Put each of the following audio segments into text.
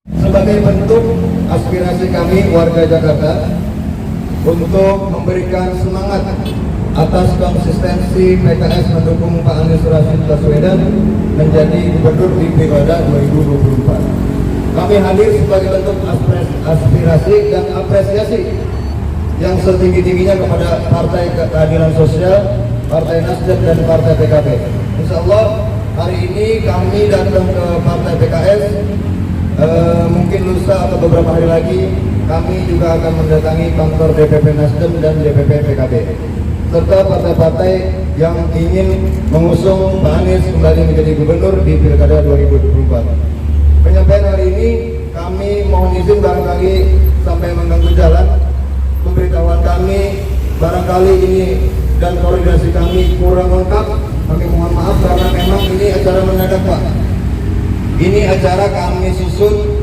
Sebagai bentuk aspirasi kami warga Jakarta untuk memberikan semangat atas konsistensi PKS mendukung Pak Anies Rashid Baswedan menjadi gubernur di Pilkada 2024. Kami hadir sebagai bentuk aspirasi dan apresiasi yang setinggi-tingginya kepada Partai Keadilan Sosial, Partai Nasdem dan Partai PKB. Insya Allah hari ini kami datang ke Partai PKS. Mungkin lusa atau beberapa hari lagi kami juga akan mendatangi kantor DPP Nasdem dan DPP PKB serta partai-partai yang ingin mengusung Pak Anies kembali menjadi gubernur di Pilkada 2024. Penyampaian hari ini kami mohon izin barangkali sampai mengganggu jalan. Pemberitahuan kami barangkali ini dan koordinasi kami kurang lengkap. Kami mohon maaf karena memang ini acara mendadak, Pak. Ini acara kami susun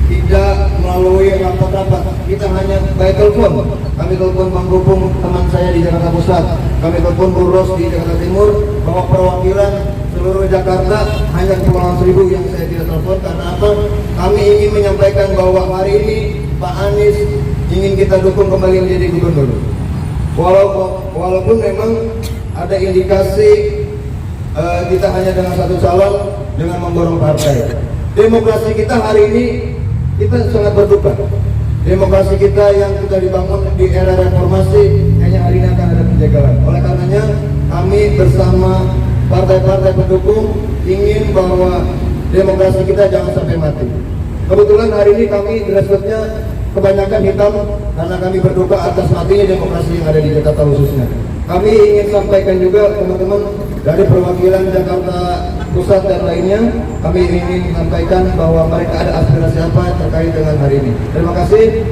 tidak melalui rapat-rapat. Kita hanya by telepon. Kami telepon Bang Gupung, teman saya di Jakarta Pusat. Kami telepon Bu Ros di Jakarta Timur, bahwa perwakilan seluruh Jakarta hanya Kepulauan Seribu yang saya tidak telepon. Karena apa? Kami ingin menyampaikan bahwa hari ini Pak Anies ingin kita dukung kembali menjadi gubernur. Walaupun memang ada indikasi kita hanya dengan satu calon dengan memborong partai. Demokrasi kita hari ini kita sangat berduka. Demokrasi kita yang sudah dibangun di era reformasi hanya hari ini akan ada penjagalan. Oleh karenanya kami bersama partai-partai pendukung ingin bahwa demokrasi kita jangan sampai mati. Kebetulan hari ini kami dresscode-nya kebanyakan hitam karena kami berduka atas matinya demokrasi yang ada di Jakarta khususnya. Kami ingin sampaikan juga teman-teman dari perwakilan Jakarta Pusat dan lainnya, kami ingin sampaikan bahwa mereka ada aspirasi apa terkait dengan hari ini. Terima kasih.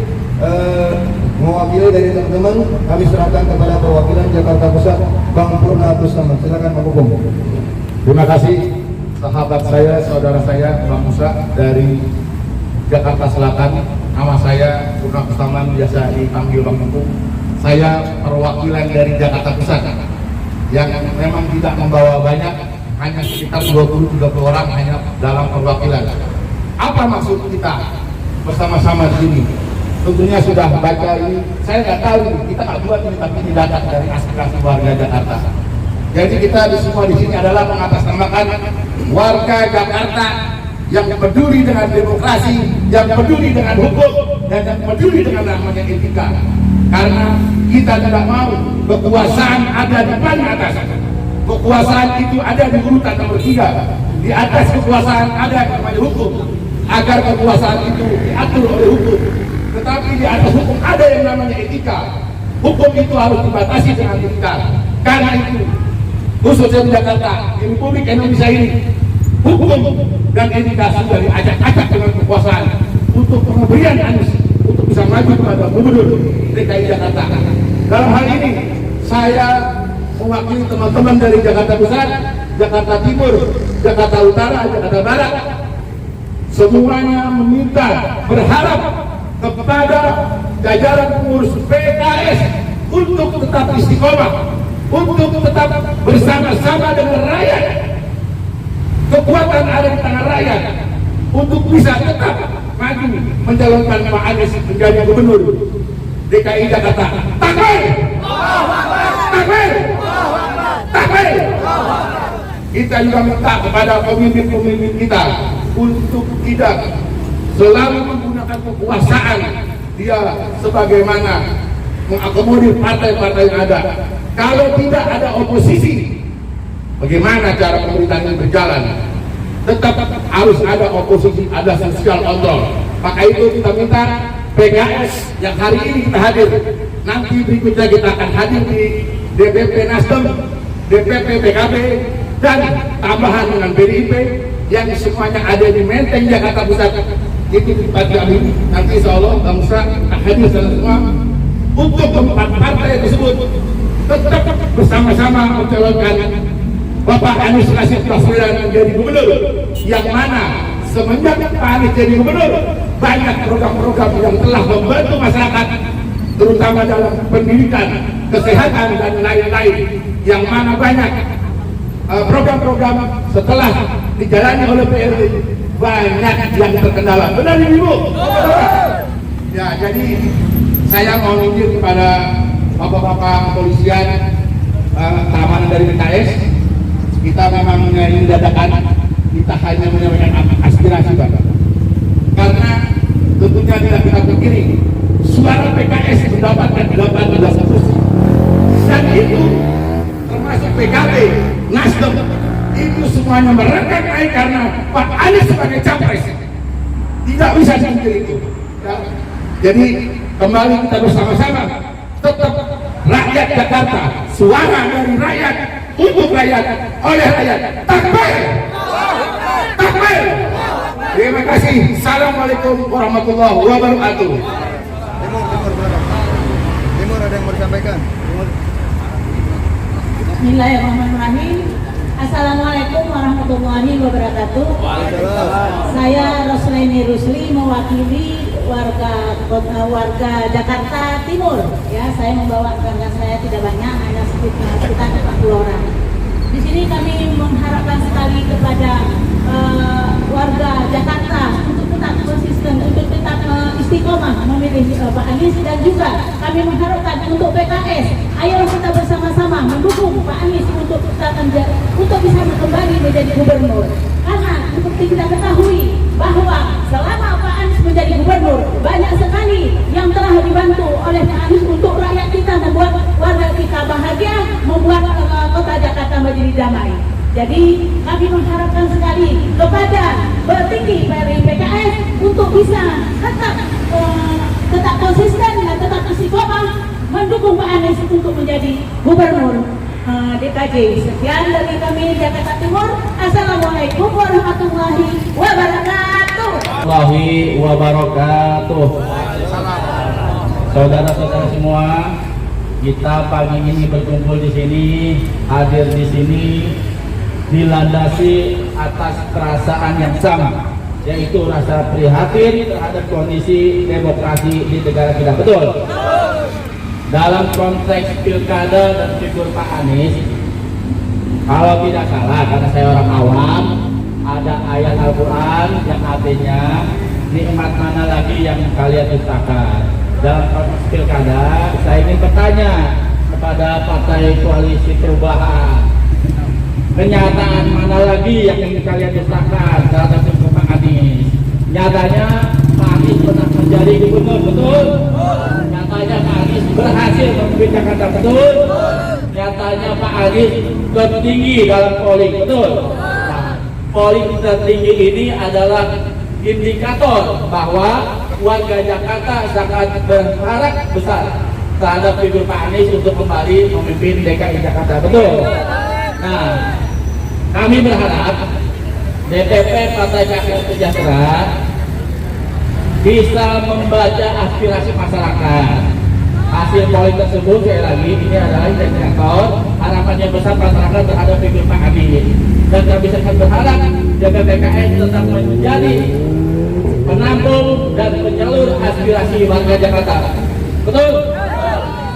Mewakili dari teman-teman, kami serahkan kepada perwakilan Jakarta Pusat, Bang Purna Kusama. Silakan Bang Hukum. Terima kasih sahabat saya, saudara saya, Bang Musa dari Jakarta Selatan. Nama saya Purna Kusama, biasa dipanggil Bang Hukum. Saya perwakilan dari Jakarta Pusat yang memang tidak membawa banyak, hanya sekitar 20-30 orang hanya dalam perwakilan. Apa maksud kita bersama-sama di sini? Tentunya sudah baca ini, saya nggak tahu, kita nggak buat ini, tapi ini datang dari aspirasi warga Jakarta. Jadi kita semua di sini adalah mengatasnamakan warga Jakarta yang peduli dengan demokrasi, yang peduli dengan hukum, dan yang peduli dengan namanya etika. Karena kita tidak mau kekuasaan ada di paling atas. Kekuasaan itu ada di urutan nomor 3. Di atas kekuasaan ada namanya hukum. Agar kekuasaan itu diatur oleh hukum. Tetapi di atas hukum ada yang namanya etika. Hukum itu harus dibatasi dengan etika. Karena itu, khususnya di Jakarta, di Republik Indonesia ini, hukum dan etika sudah diacak-acak dengan kekuasaan untuk pemberian Anies untuk bisa maju kepada gubernur DKI Jakarta. Dalam hal ini saya mewakili teman-teman dari Jakarta Pusat, Jakarta Timur, Jakarta Utara, Jakarta Barat, semuanya meminta, berharap kepada jajaran pengurus PKS untuk tetap istiqomah, untuk tetap bersama-sama dengan rakyat. Kekuatan ada di tangan rakyat untuk bisa tetap maju mencalonkan Pak Anies menjadi gubernur DKI Jakarta. Takbir! Takbir! Takbir! Kita juga minta kepada pemimpin-pemimpin kita untuk tidak selalu menggunakan kekuasaan dia sebagaimana mengakomodir partai-partai yang ada. Kalau tidak ada oposisi, bagaimana cara pemerintahan ini berjalan? Tetap harus ada oposisi, ada social control. Maka itu kita minta PKS yang hari ini kita hadir, nanti berikutnya kita akan hadir di DPP Nasdem, DPP PKB, dan tambahan dengan PDIP yang semuanya ada di Menteng Jakarta Pusat. Itu tempat kami nanti insya Allah Bang Musa akan hadir semua untuk keempat partai tersebut tetap bersama-sama mencalonkan Bapak Anies Rashid Baswedan menjadi gubernur, yang mana semenjak Pak Anies jadi gubernur banyak program-program yang telah membantu masyarakat, terutama dalam pendidikan, kesehatan dan lain-lain, yang mana banyak program-program setelah dijalani oleh PRD banyak yang terkendala. Benar Ibu? Ya, jadi saya mau nunjuk kepada bapak-bapak kepolisian, keamanan dari PKS, kita memang ini dadakan, kita hanya menyampaikan aspirasi Bapak. Karena tentunya tidak kita pikiri suara PKS mendapatkan 18 kursi, dan itu termasuk PKB, Nasdem, itu semuanya merenggang naik karena Pak Anies sebagai capres. Tidak bisa seperti itu ya. Jadi kembali kita bersama-sama tetap rakyat Jakarta, suara dari rakyat, untuk rakyat, oleh rakyat. Takbir! Takbir! Terima kasih. Assalamualaikum warahmatullahi wabarakatuh. Timur ada yang mau disampaikan? Bismillahirrahmanirrahim. Assalamualaikum warahmatullahi wabarakatuh. Saya Roslaini Rusli mewakili warga Jakarta Timur. Ya, saya membawa karena saya tidak banyak, hanya sekitar 40 orang. Di sini kami mengharapkan sekali kepada warga Jakarta untuk tetap konsisten, untuk tetap istiqomah memilih Pak Anies, dan juga kami mengharapkan untuk PKS, ayo kita bersama-sama mendukung Pak Anies untuk bisa kembali menjadi gubernur. Karena seperti kita ketahui bahwa selama Pak Anies menjadi gubernur, banyak sekali yang telah dibantu oleh Pak Anies untuk rakyat kita, membuat warga kita bahagia, membuat kota Jakarta menjadi damai. Jadi kami mengharapkan sekali kepada petinggi dari PKS untuk bisa tetap konsisten dan tetap istiqomah mendukung Pak Anies untuk menjadi gubernur DKJ. Sekian dari kami Jakarta Timur. Assalamualaikum warahmatullahi wabarakatuh. Warahmatullahi wabarakatuh. Saudara-saudara semua, kita pagi ini berkumpul di sini, hadir di sini dilandasi atas perasaan yang sama, yaitu rasa prihatin terhadap kondisi demokrasi di negara kita. Betul? Dalam konteks pilkada dan figur Pak Anies, kalau tidak salah, karena saya orang awam, ada ayat Al-Quran yang artinya nikmat mana lagi yang kalian dustakan. Dalam konteks pilkada, saya ingin bertanya kepada partai koalisi perubahan, kenyataan mana lagi yang ingin kalian dustakan terhadap figur Pak Anies? Nyatanya Pak Anies pernah menjadi gubernur, betul? Nyatanya Pak Anies berhasil memimpin Jakarta, betul? Nyatanya Pak Anies tertinggi dalam polling, betul? Nah, polling tertinggi ini adalah indikator bahwa warga Jakarta sangat berharap besar terhadap figur Pak Anies untuk kembali memimpin DKI Jakarta, betul? Nah, kami berharap DPP Partai Keadilan Sejahtera bisa membaca aspirasi masyarakat. Hasil polling tersebut, sekali lagi, ini adalah indikator harapannya besar masyarakat terhadap figur Pak Anies. Dan kami sangat berharap DPPKS tetap menjadi penampung dan penyalur aspirasi warga Jakarta. Betul?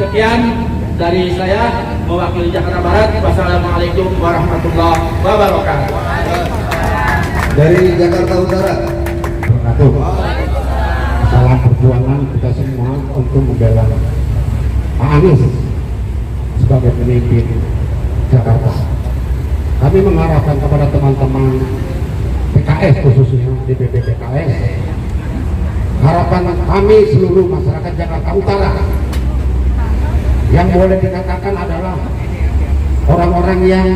Sekian dari saya mewakili Jakarta Barat. Wassalamualaikum warahmatullahi wabarakatuh. Dari Jakarta Utara. Salam perjuangan kita semua untuk membela Pak Anies sebagai pemimpin Jakarta. Kami mengharapkan kepada teman-teman PKS, khususnya DPP PKS, harapan kami seluruh masyarakat Jakarta Utara yang boleh dikatakan adalah orang-orang yang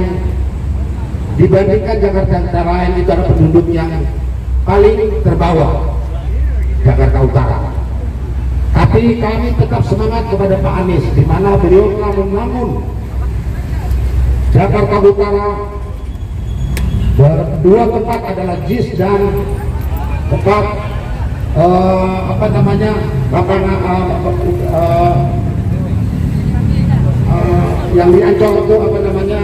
dibandingkan Jakarta lain itu adalah penduduk yang paling terbawah, Jakarta Utara. Tapi kami tetap semangat kepada Pak Anies, di mana beliau telah membangun Jakarta Utara. Dua tempat adalah JIS dan tempat yang di Ancol itu apa namanya?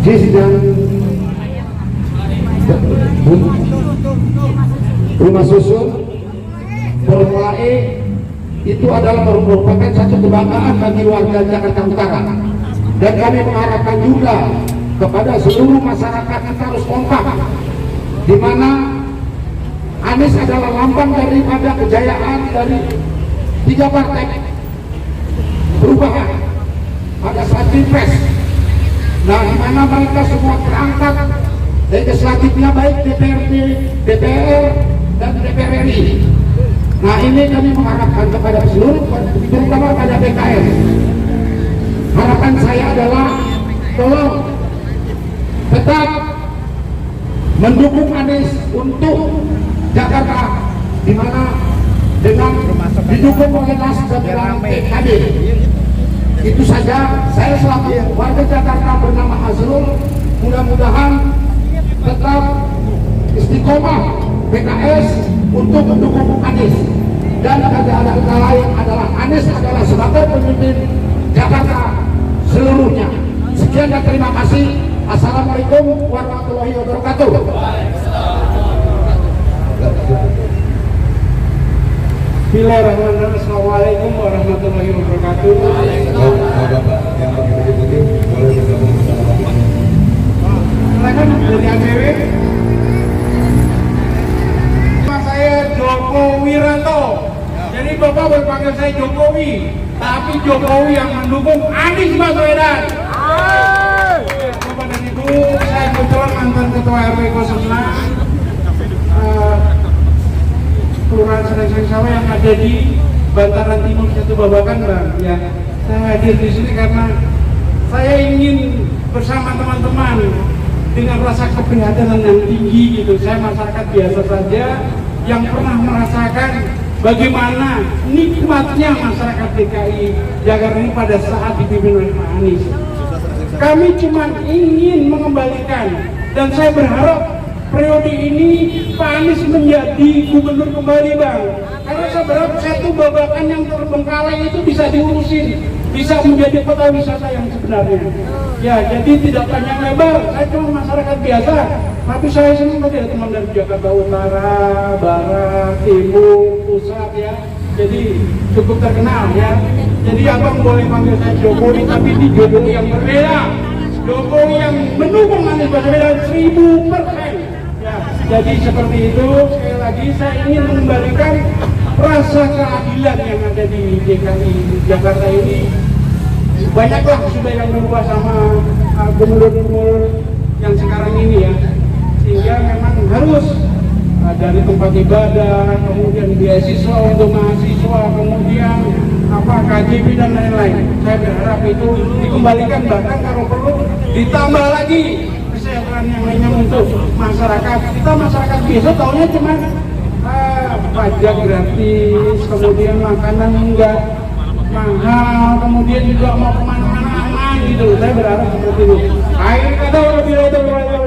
JIS dan rumah susun Formula E itu adalah merupakan satu kebanggaan bagi warga Jakarta Utara, dan kami mengharapkan juga kepada seluruh masyarakat kita harus kompak, di mana Anies adalah lambang daripada kejayaan dari 3 partai perubahan pada saat pilpres. Nah, di mana mereka semua terangkat legislatifnya baik DPRD, DPR, dan DPR RI. Nah, ini kami mengharapkan kepada seluruh, terutama pada PKS. Harapan saya adalah tolong tetap mendukung Anies untuk Jakarta, di mana dengan didukung oleh Nasdem dan PKB. Itu saja. Saya selaku warga Jakarta bernama Azrul, mudah-mudahan tetap istiqomah PKS untuk mendukung Anies, dan ada lain adalah Anies adalah sebagai pemimpin Jakarta seluruhnya. Sekian dan terima kasih. Assalamualaikum warahmatullahi wabarakatuh. Bismillahirrahmanirrahim. Assalamualaikum warahmatullahi wabarakatuh. Bapak yang pakai baju putih boleh bergabung bersama kami. Silakan dari ABW. Nama saya Joko Wiranto. Jadi Bapak boleh panggil saya Jokowi, tapi Jokowi yang mendukung Anies Baswedan. Bapak dan Ibu, saya kebetulan mantan Ketua RW 06 Kelurahan Sering Sawah yang ada di Bantaran Timur 1 Babakan, Bang. Ya, saya hadir di sini karena saya ingin bersama teman-teman dengan rasa keprihatinan yang tinggi gitu. Saya masyarakat biasa saja yang pernah merasakan bagaimana nikmatnya masyarakat DKI Jakarta ini pada saat dipimpin oleh Pak Anies. Kami cuma ingin mengembalikan, dan saya berharap periode ini Pak Anies menjadi gubernur kembali, Bang. Karena saya berharap satu Babakan yang terbengkalai itu bisa diurusin, bisa menjadi kota wisata yang sebenarnya. Ya, jadi tidak panjang lebar, saya cuma masyarakat biasa, tapi saya senang tadi ada teman dari Jakarta Utara, Barat, Timur, Pusat ya. Jadi cukup terkenal ya. Jadi abang boleh panggil saya Jokowi, tapi di Jokowi yang berbeda. Jokowi yang mendukung Anies Baswedan 1000%. Ya, jadi seperti itu. Sekali lagi saya ingin mengembalikan rasa keadilan yang ada di DKI Jakarta ini. Banyaklah sudah yang berubah sama gubernur-gubernur yang sekarang ini ya, sehingga memang harus dari tempat ibadah, kemudian beasiswa untuk mahasiswa, kemudian KJP dan lain-lain. Saya berharap itu dikembalikan, bahkan kalau perlu ditambah lagi kesejahteraan yang lainnya untuk masyarakat. Kita masyarakat biasa taunya cuma pajak gratis, kemudian makanan enggak mahal, kemudian juga mau kemana-mana aman gitu. Saya berharap seperti itu. Akhir kata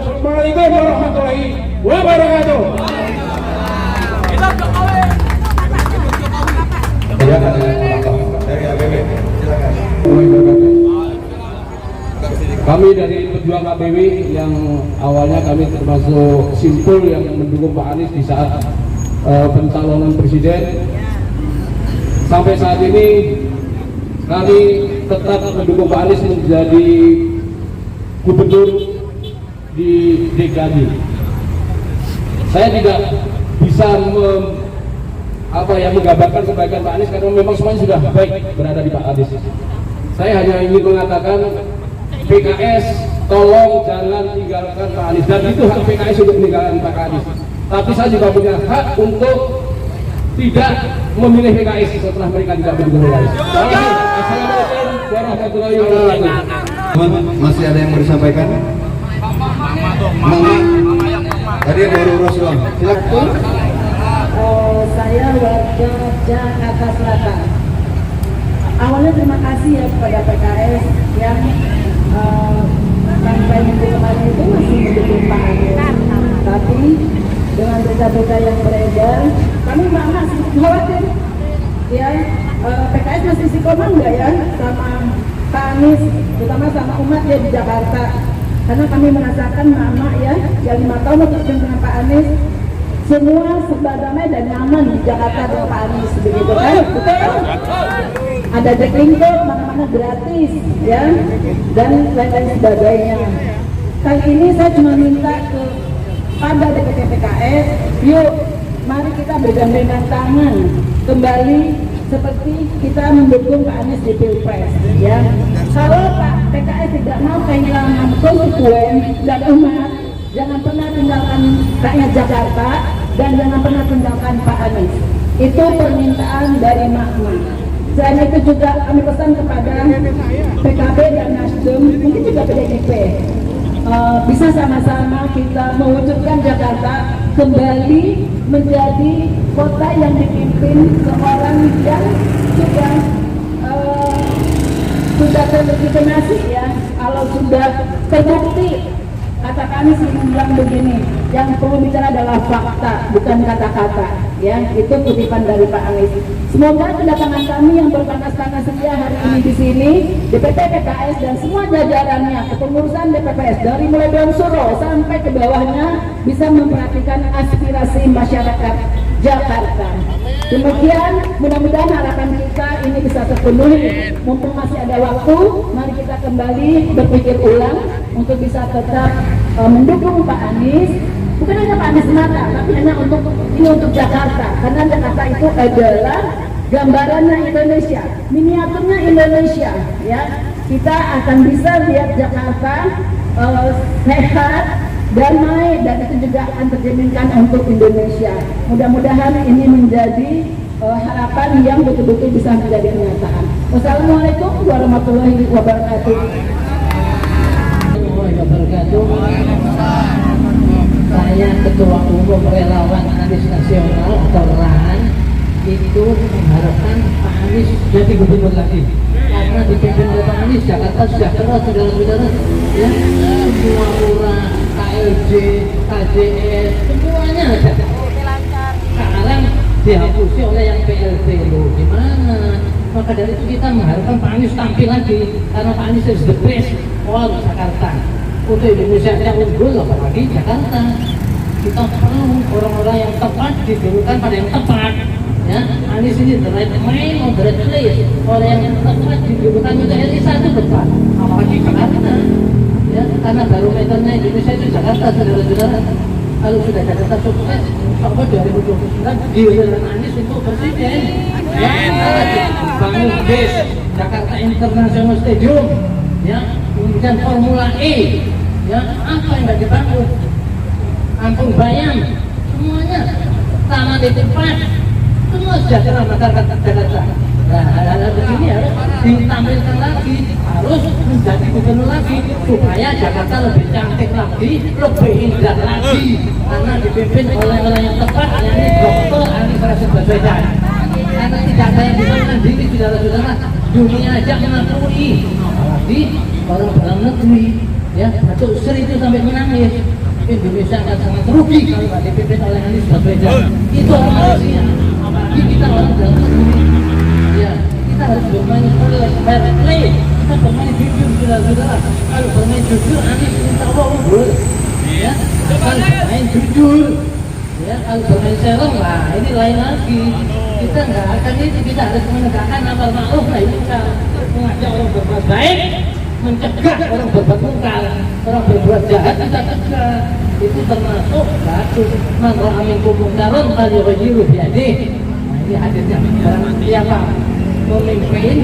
Assalamualaikum warahmatullahi wabarakatuh. Dari ABW, silakan. Kami dari pejuang ABW yang awalnya kami termasuk simpul yang mendukung Pak Anies di saat pencalonan presiden, sampai saat ini kami tetap mendukung Pak Anies menjadi gubernur di DKI. Saya tidak bisa menggambarkan kebaikan Pak Anies karena memang semuanya sudah baik berada di Pak Anies. Saya hanya ingin mengatakan PKS tolong jangan tinggalkan Pak Anies, dan itu hak PKS untuk meninggalkan Pak Anies. Tapi saya juga punya hak untuk tidak memilih PKS setelah mereka tidak mendukung Pak Anies. Assalamualaikum warahmatullahi wabarakatuh. Masih ada yang mau disampaikan? Mama, tadi baru Rasulullah. Silakan. Saya warga Jakarta Selatan. Awalnya terima kasih ya kepada PKS yang sampai minggu kemarin itu masih mendukung Pak Anies. Tapi dengan berita-berita yang beredar, kami masih khawatir ya PKS masih istiqomah enggak ya sama Pak Anies, terutama sama umat ya di Jakarta. Karena kami merasakan mama ya yang 5 tahun bekerja dengan Pak Anies, semua serba damai dan nyaman di Jakarta dengan Pak Anies, begitu kan? Betul? Ada Jaklingko mana-mana gratis ya, dan lain-lain sebagainya. Kali ini saya cuma minta kepada DPP PKS, yuk mari kita bergandengan tangan kembali seperti kita mendukung Pak Anies di Pilpres ya. Kalau Pak PKS tidak mau kehilangan konstituen dan umat, jangan pernah tinggalkan rakyat Jakarta dan jangan pernah tinggalkan Pak Anies. Itu permintaan dari Mama. Selain itu juga kami pesan kepada PKB dan Nasdem, mungkin juga PDIP, bisa sama-sama kita mewujudkan Jakarta kembali menjadi kota yang dipimpin seorang yang sudah terlegitimasi ya. Kalau sudah terbukti, kata kami sering bilang begini, yang perlu bicara adalah fakta, bukan kata-kata ya. Itu kutipan dari Pak Anies. Semoga kedatangan kami yang berpanas-panas setia hari ini di sini, DPP PKS dan semua jajarannya, kepengurusan DPPS dari mulai Dewan Suro sampai ke bawahnya bisa memperhatikan aspirasi masyarakat Jakarta. Demikian, mudah-mudahan harapan kita ini bisa terpenuhi. Mumpung masih ada waktu, mari kita kembali berpikir ulang untuk bisa tetap mendukung Pak Anies. Bukan hanya Pak Anies semata, tapi hanya untuk Jakarta. Karena Jakarta itu adalah gambarannya Indonesia, miniaturnya Indonesia. Ya, kita akan bisa lihat Jakarta sehat, damai, dan itu juga akan terjaminkan untuk Indonesia. Mudah-mudahan ini menjadi harapan yang betul-betul bisa menjadi kenyataan. Wassalamualaikum warahmatullahi wabarakatuh. Saya Ketua Umum Relawan Anies Nasional atau RAN itu mengharapkan Pak Anies jadi gubernur lagi, karena dipimpin oleh Pak Anies Jakarta sejahtera, saudara-saudara ya, semua lurah, KLJ, KJS, semuanya ada. Sekarang dihapusi oleh yang PLT loh, gimana? Maka dari itu kita mengharapkan Pak Anies tampil lagi, karena Pak Anies is the best for Jakarta. Untuk Indonesia yang unggul, apalagi Jakarta. Kita perlu orang-orang yang tepat didulukan pada yang tepat. Ya, Anies ini the right man on the right place. Orang yang tepat didulukan untuk RI 1 tepat, apalagi Jakarta. Ya, karena barometernya Indonesia itu Jakarta, saudara-saudara. Kalau sudah Jakarta sukses, Oktober 2029 giliran Anies untuk presiden. Ya, bangun BIS, Jakarta International Stadium. Ya, kemudian Formula E, ya, apa yang nggak dibangun? Kampung Bayam, semuanya, taman di tempat, semua sejahtera masyarakat Jakarta. Nah, hal-hal begini harus ditampilkan lagi, harus menjadi gubernur lagi, supaya Jakarta lebih cantik lagi, lebih indah lagi, karena dipimpin oleh orang yang tepat, yakni Dr. Anies Rashid Baswedan. Karena tidak ada yang bisa mandiri, saudara-saudara, dunia aja mengakui, apalagi orang dalam negeri, ya, Datuk Sri itu sampai menangis. Indonesia akan sangat rugi kalau tidak dipimpin oleh Anies Baswedan. Itu orang Malaysia, apalagi kita orang dalam negeri. Ya, kita harus bermain fair play, kita bermain jujur, saudara-saudara. Kalau bermain jujur, Anies insya Allah unggul. Ya, kalau bermain jujur, ya, kalau bermain serem lah, ini lain lagi. Kita nggak akan itu, kita harus menegakkan amar ma'ruf nahi munkar, mengajak orang berbuat baik, mencegah orang berbuat munkar, orang berbuat jahat kita cegah. Itu termasuk satu man ra'a minkum munkaran falyughayyirhu biyadihi. Nah, ini hadisnya, barang siapa memimpin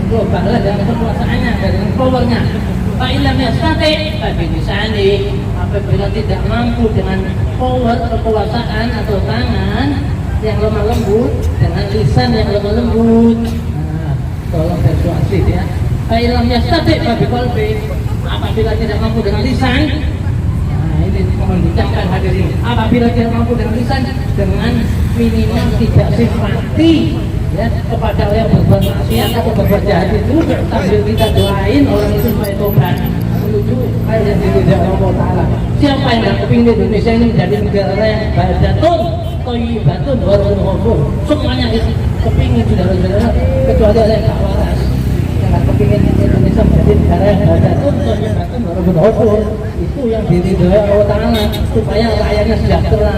global dalam kekuasaannya dan dengan powernya, fa illam yastati fa bilisani, apabila tidak mampu dengan power kekuasaan atau tangan yang lemah lembut, dengan lisan yang lemah lembut. Nah, tolong persuasif ya. Fa illam yastati fa biqalbi, apabila tidak mampu dengan lisan. Nah, ini mohon dicatat hadirin. Apabila tidak mampu dengan lisan, dengan minimal tidak simpati ya kepada orang yang berbuat maksiat atau berbuat jahat itu, sambil kita doain orang itu supaya tobat menuju air yang diridhoi Allah Ta'ala. Siapa yang tidak kepingin Indonesia ini menjadi negara yang bahadatun, thayyibatun, warahmatullahi wabarakatuh, semuanya kepingin saudara-saudara, kecuali oleh Pak Waras yang kepingin Indonesia menjadi negara yang ada contoh yang datang benar-benar itu yang diridhoi Allah Ta'ala supaya rakyatnya sejahtera,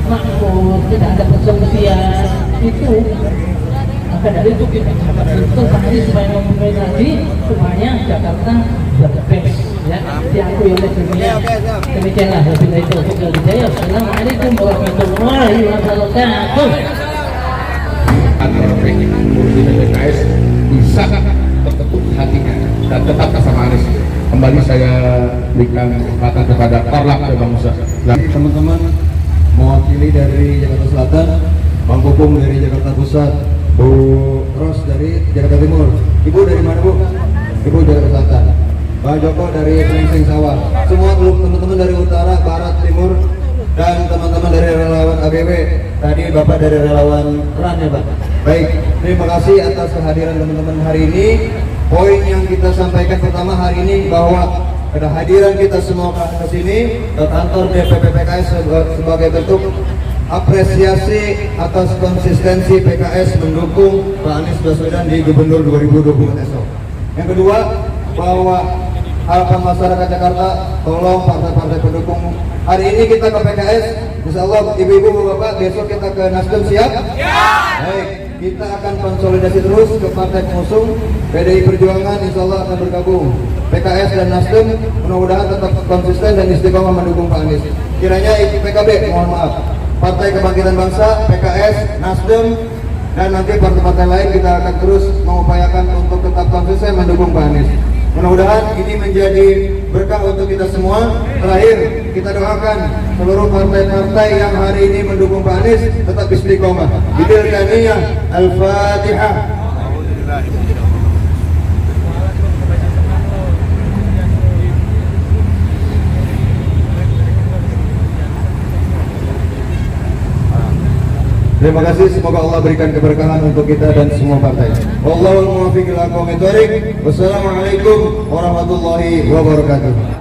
makmur, tidak ada perselisihan itu. Maka dari itu kita sahabat betul Pak Anies supaya memulai lagi supaya Jakarta the best ya, diakui oleh dunia. Demikianlah wabillahi taufiq wal hidayah. Assalamualaikum warahmatullahi wabarakatuh. Antara kursi PKS bisa terketuk hatinya dan tetap bersama Anies. Kembali saya berikan kesempatan kepada Korlap Bang Musa. Teman-teman mewakili dari Jakarta Selatan, Bang Pupung dari Jakarta Pusat, Bu Ros dari Jakarta Timur. Ibu dari mana, Bu? Ibu Jakarta Selatan. Bang Joko dari Selingsing Sawah. Semua teman-teman dari utara, barat, timur, dan teman-teman dari relawan ABW. Tadi Bapak dari relawan RAN ya, Pak. Baik, terima kasih atas kehadiran teman-teman hari ini. Poin yang kita sampaikan pertama hari ini bahwa kehadiran kita semua ke sini ke kantor DPP PKS sebagai bentuk apresiasi atas konsistensi PKS mendukung Pak Anies Baswedan di Gubernur 2024 esok. Yang kedua, bahwa harapan masyarakat Jakarta, tolong partai-partai pendukung. Hari ini kita ke PKS, insya Allah ibu-ibu, bapak, besok kita ke Nasdem, siap? Baik, kita akan konsolidasi terus ke partai pengusung. PDI Perjuangan insya Allah akan bergabung. PKS dan Nasdem mudah-mudahan tetap konsisten dan istiqomah mendukung Pak Anies. Kiranya PKB, mohon maaf, Partai Kebangkitan Bangsa, PKS, Nasdem, dan nanti partai-partai lain kita akan terus mengupayakan untuk tetap konsisten mendukung Pak Anies. Mudah-mudahan ini menjadi berkah untuk kita semua. Terakhir, kita doakan seluruh partai-partai yang hari ini mendukung Pak Anies tetap istiqomah. Bidil kaniyah, Al-Fatihah. Terima kasih, semoga Allah berikan keberkahan untuk kita dan semua partai. Wallahul muwaffiq ila aqwamit thoriq. Wassalamualaikum warahmatullahi wabarakatuh.